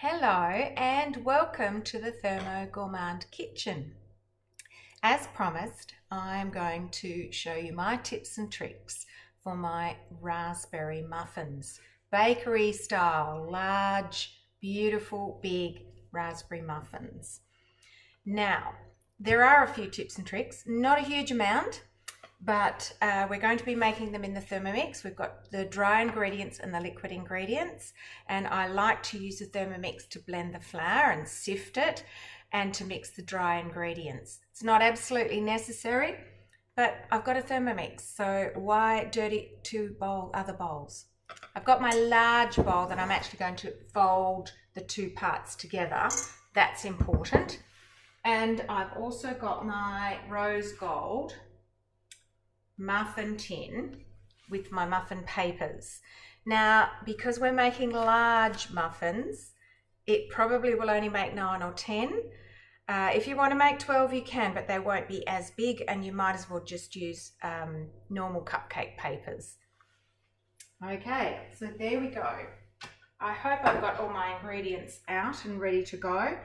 Hello and welcome to the Thermo Gourmand Kitchen. As promised, I'm going to show you my tips and tricks for my raspberry muffins. Bakery style, large, beautiful, big raspberry muffins. Now, there are a few tips and tricks, not a huge amount, but we're going to be making them in the Thermomix. We've got the dry ingredients and the liquid ingredients, and I like to use the Thermomix to blend the flour and sift it and to mix the dry ingredients. It's not absolutely necessary, but I've got a Thermomix, so why dirty two other bowls? I've got my large bowl that I'm actually going to fold the two parts together. That's important. And I've also got my rose gold muffin tin with my muffin papers. Now, because we're making large muffins, it probably will only make 9 or 10. If you want to make 12, you can, but they won't be as big, and you might as well just use normal cupcake papers. Okay, so there we go. I hope I've got all my ingredients out and ready to go.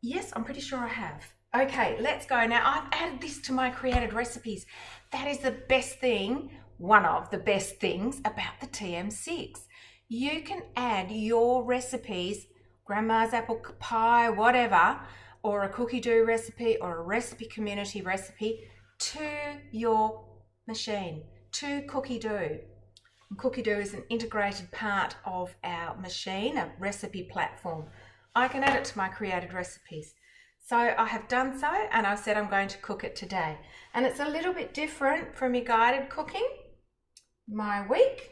Yes, I'm pretty sure I have. Okay, let's go. Now, I've added this to my created recipes. That is the best thing, one of the best things about the TM6. You can add your recipes, grandma's apple pie, whatever, or a cookie dough recipe or a recipe community recipe to your machine, to cookie dough. And cookie dough is an integrated part of our machine, a recipe platform. I can add it to my created recipes. So I have done so, and I said I'm going to cook it today. And it's a little bit different from your guided cooking, my week.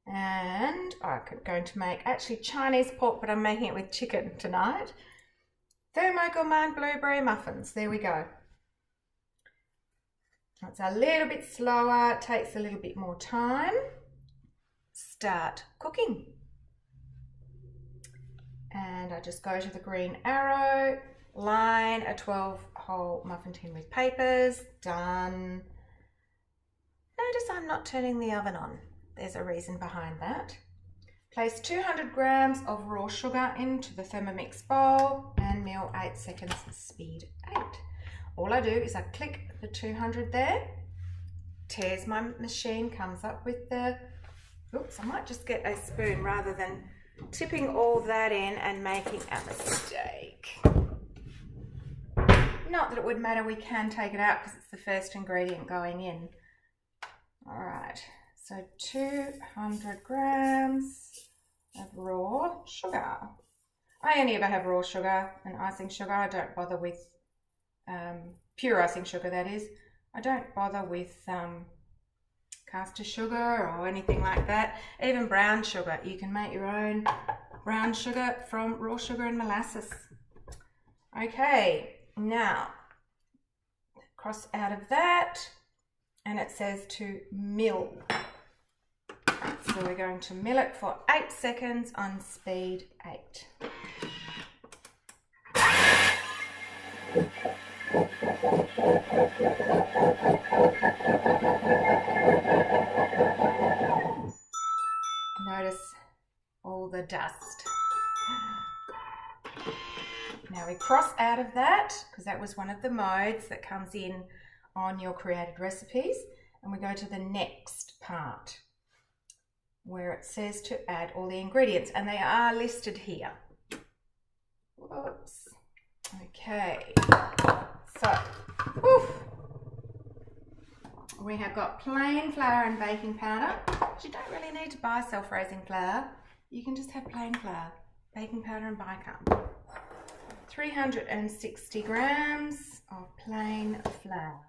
And I'm going to make actually Chinese pork, but I'm making it with chicken tonight. Thermo Gourmand blueberry muffins, there we go. It's a little bit slower, it takes a little bit more time. Start cooking. And I just go to the green arrow, line a 12-hole muffin tin with papers, done. Notice I'm not turning the oven on. There's a reason behind that. Place 200 grams of raw sugar into the Thermomix bowl and mill 8 seconds, speed 8. All I do is I click the 200 there, tears my machine, comes up with the, oops, I might just get a spoon rather than tipping all that in and making a mistake. Not that it would matter, we can take it out because it's the first ingredient going in. All right, so 200 grams of raw sugar. I only ever have raw sugar and icing sugar. I don't bother with pure icing sugar, that is. I don't bother with caster sugar or anything like that. Even brown sugar, you can make your own brown sugar from raw sugar and molasses. Okay, now cross out of that, and it says to mill. So we're going to mill it for 8 seconds on speed 8. Notice all the dust. Now we cross out of that because that was one of the modes that comes in on your created recipes, and we go to the next part where it says to add all the ingredients, and they are listed here. Whoops. Okay, so we have got plain flour and baking powder. You don't really need to buy self-raising flour. You can just have plain flour, baking powder and bicarb. 360 grams of plain flour.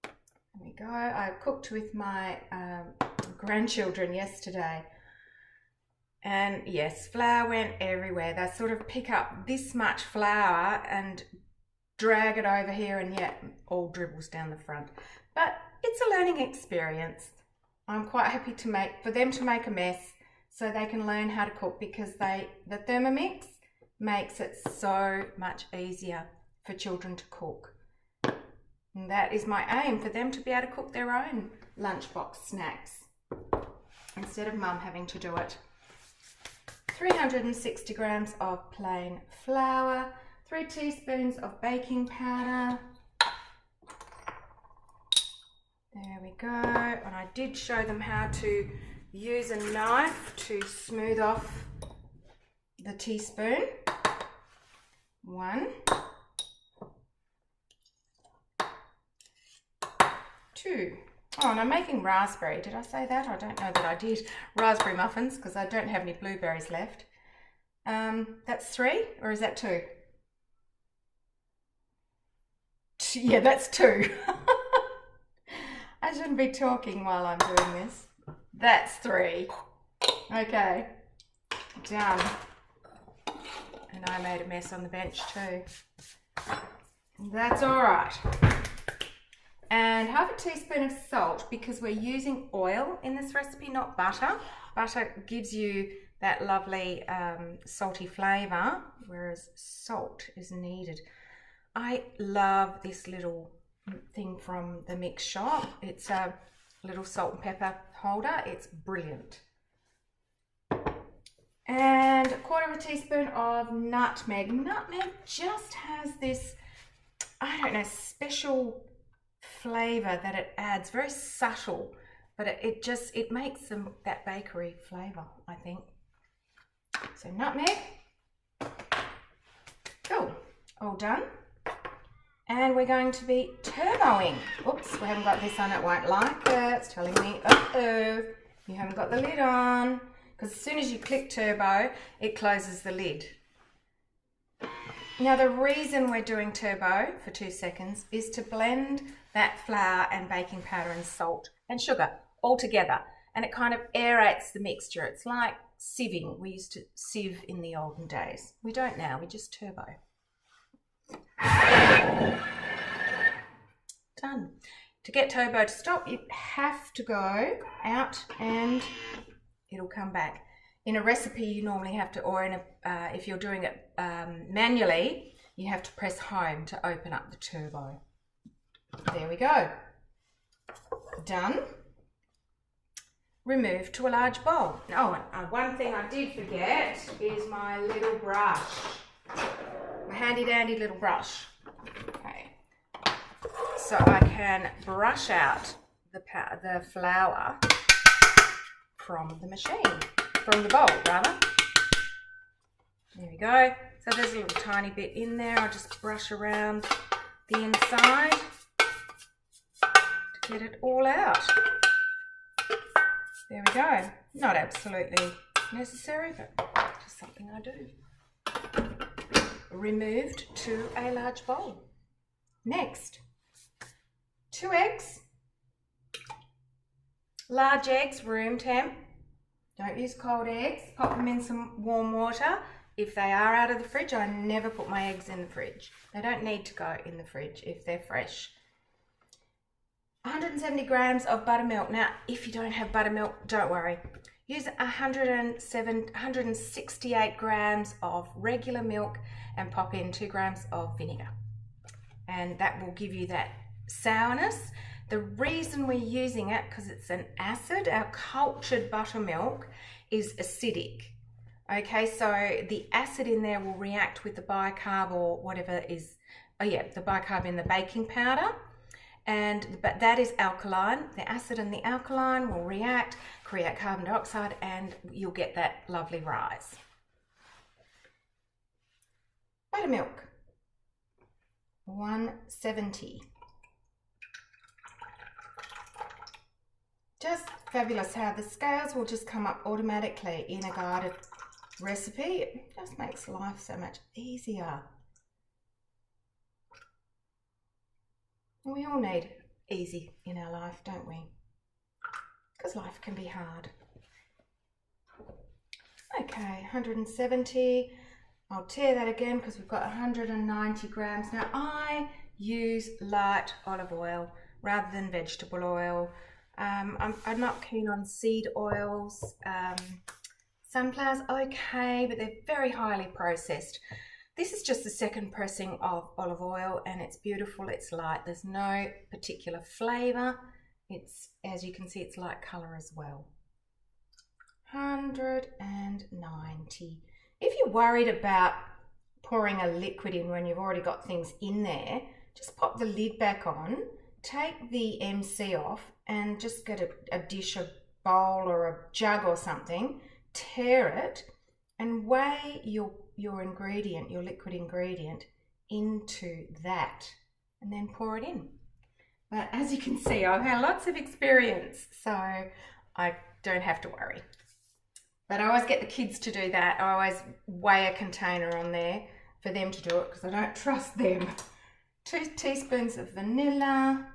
There we go. I cooked with my grandchildren yesterday. And yes, flour went everywhere. They sort of pick up this much flour and drag it over here, and yet all dribbles down the front. But it's a learning experience. I'm quite happy for them to make a mess so they can learn how to cook, because the Thermomix makes it so much easier for children to cook. And that is my aim, for them to be able to cook their own lunchbox snacks instead of mum having to do it. 360 grams of plain flour, 3 teaspoons of baking powder. There we go. And I did show them how to use a knife to smooth off the teaspoon. 1, 2. Oh, and I'm making raspberry. Did I say that? I don't know that I did. Raspberry muffins, because I don't have any blueberries left. That's 3, or is that 2? Yeah, that's 2. I shouldn't be talking while I'm doing this. That's 3. Okay, done. And I made a mess on the bench too. That's all right. And half a teaspoon of salt, because we're using oil in this recipe, not butter. Butter gives you that lovely salty flavour, whereas salt is needed. I love this little thing from the mix shop. It's a little salt and pepper holder. It's brilliant. And 1/4 teaspoon of nutmeg. Nutmeg just has this, I don't know, special flavour that it adds, very subtle, but it makes that bakery flavour, I think. So nutmeg. Cool, all done. And we're going to be turboing. Oops, we haven't got this on, it won't like it. It's telling me, uh-oh, you haven't got the lid on. Because as soon as you click turbo, it closes the lid. Now the reason we're doing turbo for 2 seconds is to blend that flour and baking powder and salt and sugar all together. And it kind of aerates the mixture. It's like sieving. We used to sieve in the olden days. We don't now, we just turbo. Done. To get turbo to stop, you have to go out and it'll come back. In a recipe, you normally have to, or in a, if you're doing it manually, you have to press home to open up the turbo. There we go. Done. Remove to a large bowl. Oh, and one thing I did forget is my little brush. My handy dandy little brush. Okay. So I can brush out the flour from the machine, from the bowl rather. There we go. So there's a little tiny bit in there. I'll just brush around the inside to get it all out. There we go. Not absolutely necessary, but just something I do. Removed to a large bowl. Next, 2 eggs. Large eggs, room temp. Don't use cold eggs. Pop them in some warm water. If they are out of the fridge, I never put my eggs in the fridge. They don't need to go in the fridge if they're fresh. 170 grams of buttermilk. Now, if you don't have buttermilk, don't worry. Use 168 grams of regular milk and pop in 2 grams of vinegar. And that will give you that sourness. The reason we're using it, because it's an acid, our cultured buttermilk is acidic. Okay, so the acid in there will react with the bicarb or whatever is, the bicarb in the baking powder. But that is alkaline. The acid and the alkaline will react, create carbon dioxide, and you'll get that lovely rise. Buttermilk, 170. Just fabulous how the scales will just come up automatically in a guided recipe. It just makes life so much easier. We all need easy in our life, don't we? Because life can be hard. Okay, 170. I'll tear that again because we've got 190 grams. Now I use light olive oil rather than vegetable oil. I'm not keen on seed oils. Sunflower's okay, but they're very highly processed. This is just the second pressing of olive oil, and it's beautiful. It's light. There's no particular flavour. It's, as you can see, it's light colour as well. 190. If you're worried about pouring a liquid in when you've already got things in there, just pop the lid back on, take the MC off, and just get a dish, a bowl or a jug or something, tear it, and weigh your ingredient, your liquid ingredient, into that, and then pour it in. But as you can see, I've had lots of experience, so I don't have to worry. But I always get the kids to do that. I always weigh a container on there for them to do it because I don't trust them. 2 teaspoons of vanilla.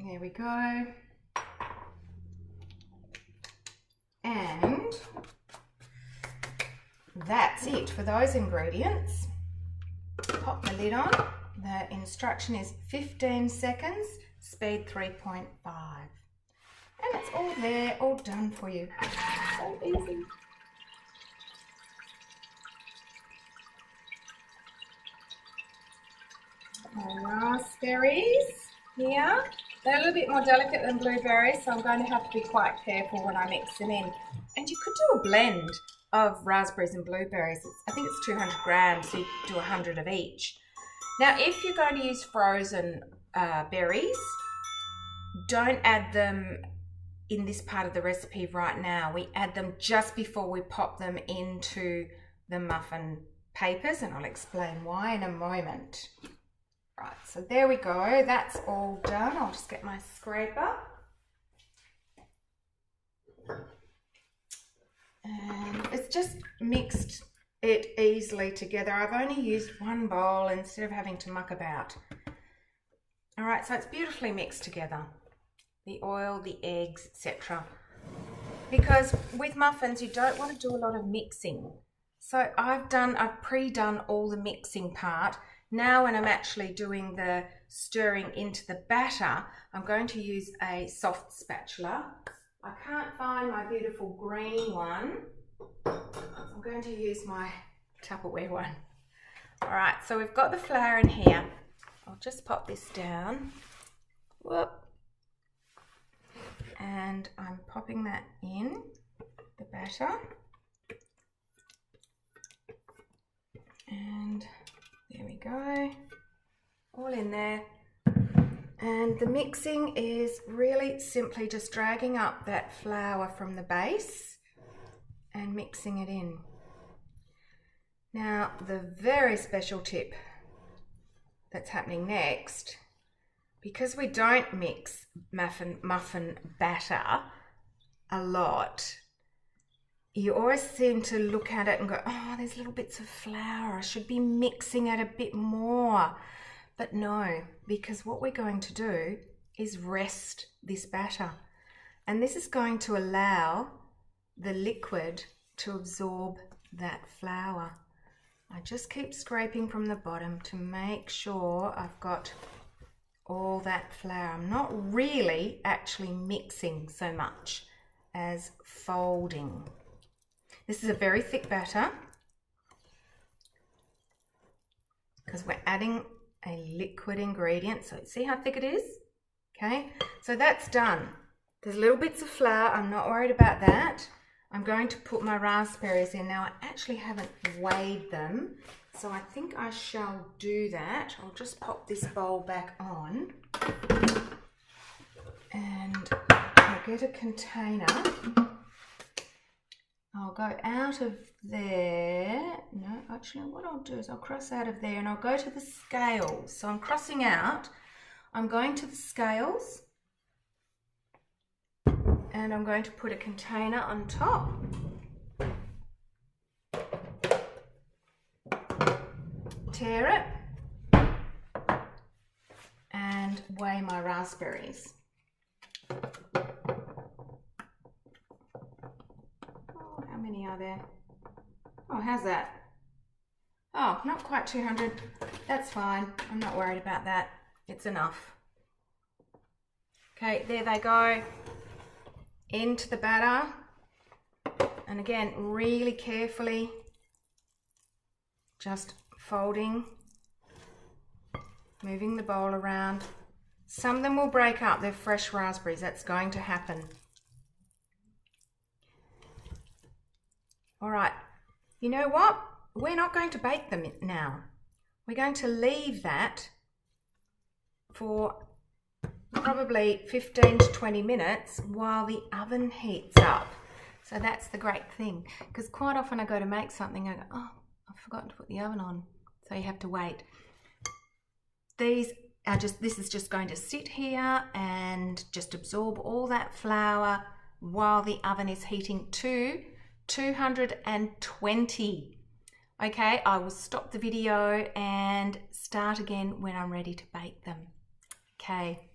There we go. And that's it for those ingredients. Pop the lid on. The instruction is 15 seconds, speed 3.5. And it's all there, all done for you. So easy. My raspberries here. They're a little bit more delicate than blueberries, so I'm going to have to be quite careful when I mix them in. And you could do a blend of raspberries and blueberries. I think it's 200 grams, so you do 100 of each. Now, if you're going to use frozen berries, don't add them in this part of the recipe right now. We add them just before we pop them into the muffin papers, and I'll explain why in a moment. Right, so there we go. That's all done. I'll just get my scraper. And it's just mixed it easily together. I've only used one bowl instead of having to muck about. All right, so it's beautifully mixed together. The oil, the eggs, etc. Because with muffins, you don't want to do a lot of mixing. So I've pre-done all the mixing part. Now when I'm actually doing the stirring into the batter, I'm going to use a soft spatula. I can't find my beautiful green one. I'm going to use my Tupperware one. All right, so we've got the flour in here. I'll just pop this down. Whoop. And I'm popping that in the batter. And there we go, all in there. And the mixing is really simply just dragging up that flour from the base and mixing it in. Now, the very special tip that's happening next, because we don't mix muffin batter a lot, you always seem to look at it and go, oh, there's little bits of flour. I should be mixing it a bit more. But no, because what we're going to do is rest this batter. And this is going to allow the liquid to absorb that flour. I just keep scraping from the bottom to make sure I've got all that flour. I'm not really actually mixing so much as folding. This is a very thick batter because we're adding a liquid ingredient. So see how thick it is? Okay, so that's done. There's little bits of flour. I'm not worried about that. I'm going to put my raspberries in. Now, I actually haven't weighed them, so I think I shall do that. I'll just pop this bowl back on and I'll get a container. I'll go out of there. No, actually what I'll do is I'll cross out of there and I'll go to the scales. So I'm crossing out. I'm going to the scales and I'm going to put a container on top. Tear it and weigh my raspberries. How many are there? Oh, how's that? Oh, not quite 200. That's fine. I'm not worried about that. It's enough. Okay, there they go. Into the batter. And again, really carefully just folding, moving the bowl around. Some of them will break up. They're fresh raspberries. That's going to happen. All right. You know what? We're not going to bake them now. We're going to leave that for probably 15 to 20 minutes while the oven heats up. So that's the great thing, because quite often I go to make something, I go, oh, I've forgotten to put the oven on. So you have to wait. This is just going to sit here and just absorb all that flour while the oven is heating to 220. Okay, I will stop the video and start again when I'm ready to bake them. Okay.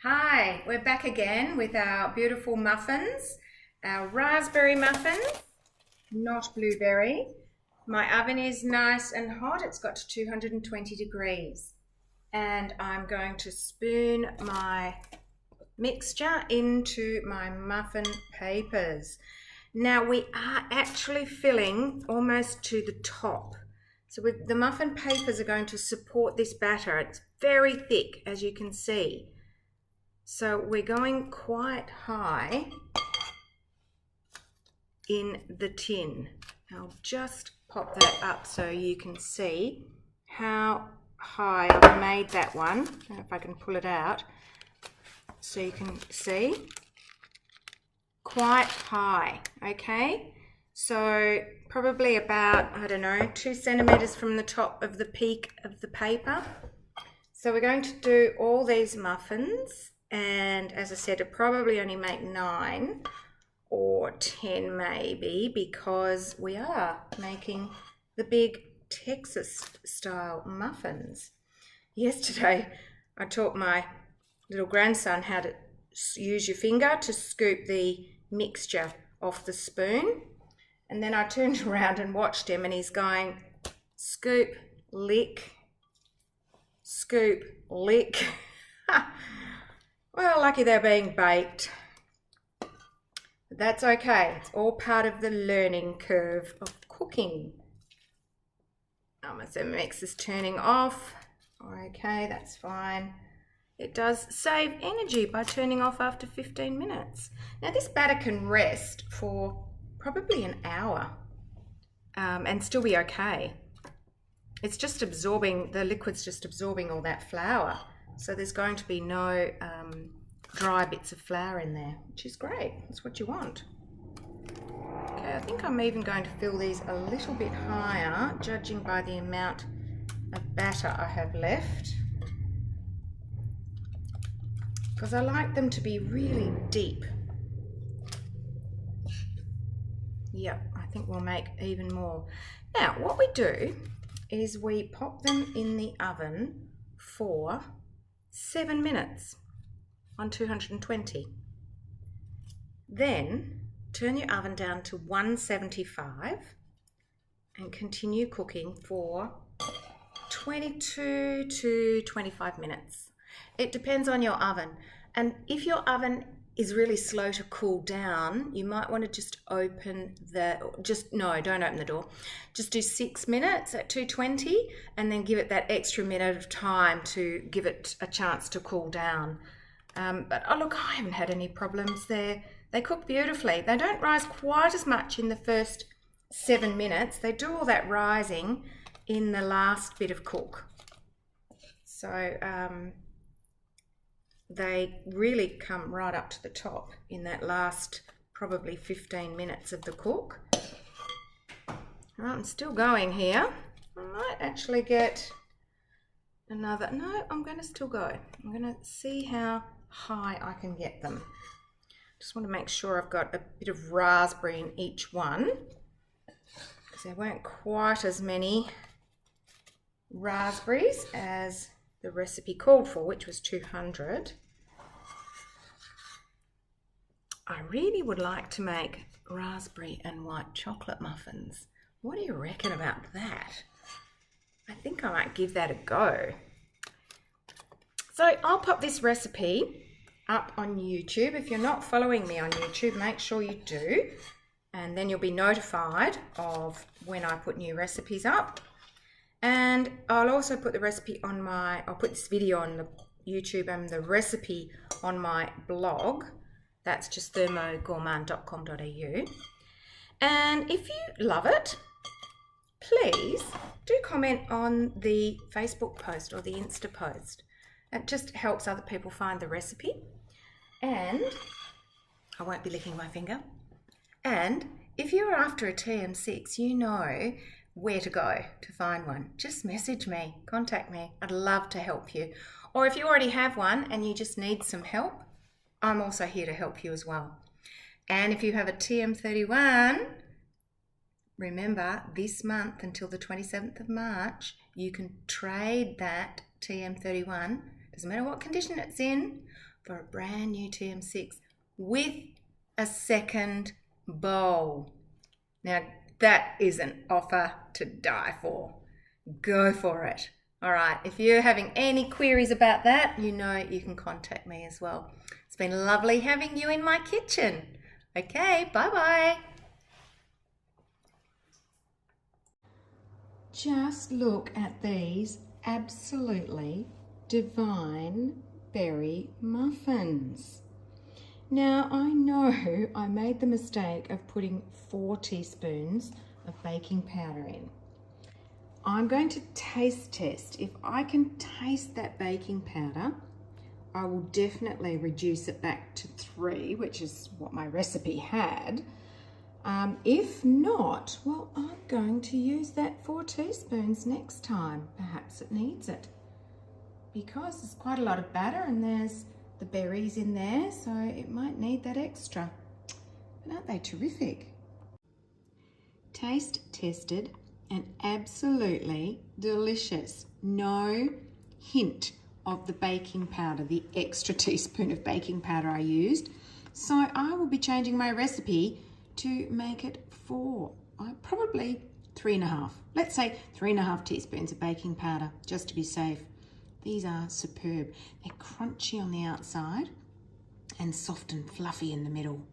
Hi, we're back again with our beautiful muffins, our raspberry muffins, not blueberry. My oven is nice and hot. It's got to 220 degrees. And I'm going to spoon my mixture into my muffin papers. Now we are actually filling almost to the top. So the muffin papers are going to support this batter. It's very thick, as you can see. So we're going quite high in the tin. I'll just pop that up so you can see how high I've made that one. I don't know if I can pull it out so you can see. Quite high, okay? So probably about, I don't know, 2 centimeters from the top of the peak of the paper. So we're going to do all these muffins, and as I said, I'll probably only make 9 or 10 maybe, because we are making the big Texas style muffins. Yesterday I taught my little grandson how to use your finger to scoop the mixture off the spoon, and then I turned around and watched him, and he's going scoop, lick, scoop, lick. Well, lucky they're being baked. But that's okay. It's all part of the learning curve of cooking. So mix is turning off. Okay, that's fine. It does save energy by turning off after 15 minutes. Now this batter can rest for probably an hour and still be okay. It's just absorbing, the liquid's just absorbing all that flour. So there's going to be no dry bits of flour in there, which is great. That's what you want. Okay, I think I'm even going to fill these a little bit higher, judging by the amount of batter I have left, because I like them to be really deep. Yep, I think we'll make even more. Now, what we do is we pop them in the oven for 7 minutes on 220. Then turn your oven down to 175 and continue cooking for 22 to 25 minutes. It depends on your oven, and if your oven is really slow to cool down, you might want to just open the, don't open the door. Just do 6 minutes at 220 and then give it that extra minute of time to give it a chance to cool down. But oh look, I haven't had any problems there. They cook beautifully. They don't rise quite as much in the first 7 minutes. They do all that rising in the last bit of cook. So they really come right up to the top in that last probably 15 minutes of the cook. Right, I'm still going here. I might actually get another, no, I'm going to still go. I'm going to see how high I can get them. Just want to make sure I've got a bit of raspberry in each one, because there weren't quite as many raspberries as the recipe called for, which was 200. I really would like to make raspberry and white chocolate muffins. What do you reckon about that? I think I might give that a go. So I'll pop this recipe up on YouTube. If you're not following me on YouTube, make sure you do, and then you'll be notified of when I put new recipes up. And I'll also put the recipe on I'll put this video on the YouTube and the recipe on my blog. That's just thermogourmand.com.au. And if you love it, please do comment on the Facebook post or the Insta post. It just helps other people find the recipe. And I won't be licking my finger. And if you're after a TM6, you know where to go to find one. Just message me, contact me. I'd love to help you. Or if you already have one and you just need some help, I'm also here to help you as well. And if you have a TM31, remember this month until the 27th of March, you can trade that TM31, doesn't matter what condition it's in, for a brand new TM6 with a second bowl. Now that is an offer to die for. Go for it. All right, if you're having any queries about that, you know you can contact me as well. It's been lovely having you in my kitchen. Okay, bye-bye. Just look at these absolutely divine berry muffins. Now, I know I made the mistake of putting 4 teaspoons of baking powder in. I'm going to taste test. If I can taste that baking powder, I will definitely reduce it back to 3, which is what my recipe had. If not, well, I'm going to use that 4 teaspoons next time. Perhaps it needs it, because there's quite a lot of batter and there's the berries in there, so it might need that extra. But aren't they terrific? Taste tested and absolutely delicious. No hint of the baking powder, the extra teaspoon of baking powder I used. So I will be changing my recipe to make it 4, probably 3.5. Let's say 3.5 teaspoons of baking powder, just to be safe. These are superb. They're crunchy on the outside and soft and fluffy in the middle.